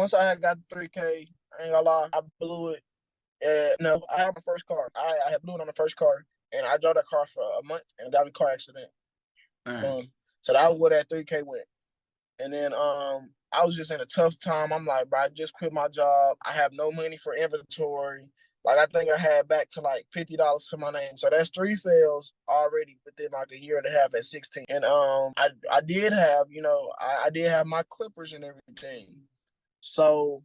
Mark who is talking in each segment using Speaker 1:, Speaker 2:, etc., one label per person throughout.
Speaker 1: once I had got the 3K, I ain't gonna lie, I blew it. No, I had my first car. I had blew it on the first car, and I drove that car for a month and got in a car accident.
Speaker 2: Man.
Speaker 1: So that was where that 3K went. And then I was just in a tough time. I'm like, bro, I just quit my job. I have no money for inventory. Like I think I had back to like $50 to my name. So that's three fails already within like a year and a half at 16. And I did have, I did have my clippers and everything. So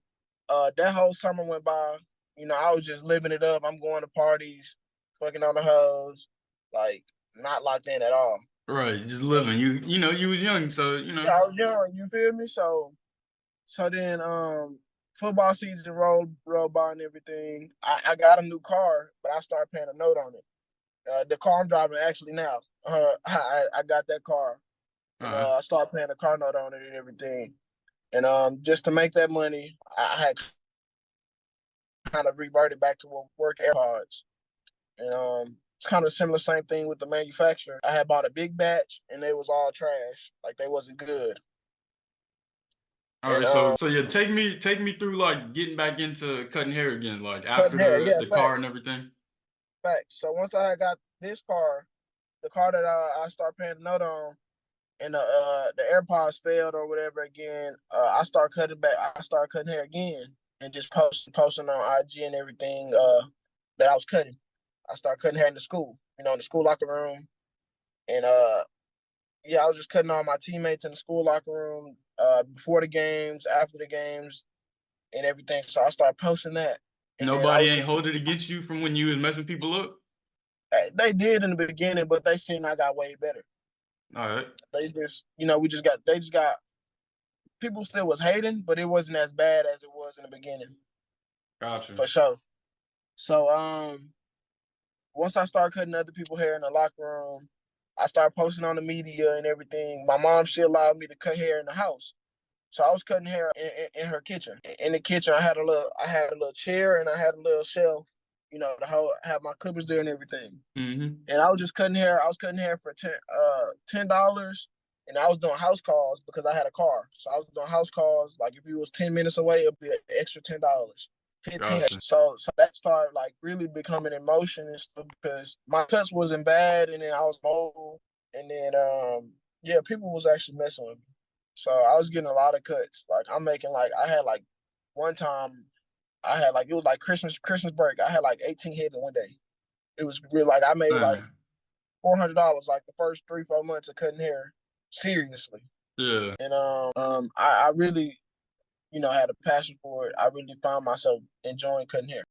Speaker 1: that whole summer went by. I was just living it up. I'm going to parties, fucking on the hoes, like not locked in at all.
Speaker 2: Right, just living. You was young, so
Speaker 1: Yeah, I was young. You feel me? So then football season rolled by and everything. I got a new car, but I started paying a note on it. The car I'm driving actually now. I got that car, and I started paying a car note on it and everything. And just to make that money, I had kind of reverted back to work AirPods. And it's kind of similar, same thing with the manufacturer. I had bought a big batch, and they was all trash, like they wasn't good.
Speaker 2: All
Speaker 1: And
Speaker 2: right, so yeah, take me through like getting back into cutting hair again, like after
Speaker 1: cutting hair,
Speaker 2: the
Speaker 1: yeah,
Speaker 2: the car and everything.
Speaker 1: facts. So once I got this car, the car that I started paying the note on, and the AirPods failed or whatever again, I started cutting back. I started cutting hair again and just posting on IG and everything that I was cutting. I started cutting hair in the school, in the school locker room, and yeah, I was just cutting all my teammates in the school locker room before the games, after the games, and everything. So I started posting that, and then I
Speaker 2: Nobody
Speaker 1: was
Speaker 2: ain't
Speaker 1: getting.
Speaker 2: hold it against you from when you was messing people up.
Speaker 1: They did in the beginning, but they seen I got way better.
Speaker 2: All right,
Speaker 1: They just, they just got people still was hating, but it wasn't as bad as it was in the beginning,
Speaker 2: gotcha.
Speaker 1: for sure. So once I started cutting other people's hair in the locker room, I started posting on the media and everything. My mom, she allowed me to cut hair in the house. So I was cutting hair in her kitchen. In the kitchen, I had a little chair and I had a little shelf, have my clippers there and everything.
Speaker 2: Mm-hmm.
Speaker 1: And I was just cutting hair. I was cutting hair for $10, and I was doing house calls because I had a car. So I was doing house calls. Like if it was 10 minutes away, it'd be an extra $10. 15.
Speaker 2: Gotcha.
Speaker 1: So that started like really becoming emotion and stuff because my cuts wasn't bad, and then I was mobile, and then yeah, people was actually messing with me. So I was getting a lot of cuts. Like I'm making like I had like one time I had like it was like Christmas break. I had like 18 heads in one day. It was real like I made like
Speaker 2: Man,
Speaker 1: $400 like the first 3-4 months of cutting hair seriously.
Speaker 2: yeah.
Speaker 1: And I really had a passion for it. I really found myself enjoying cutting hair.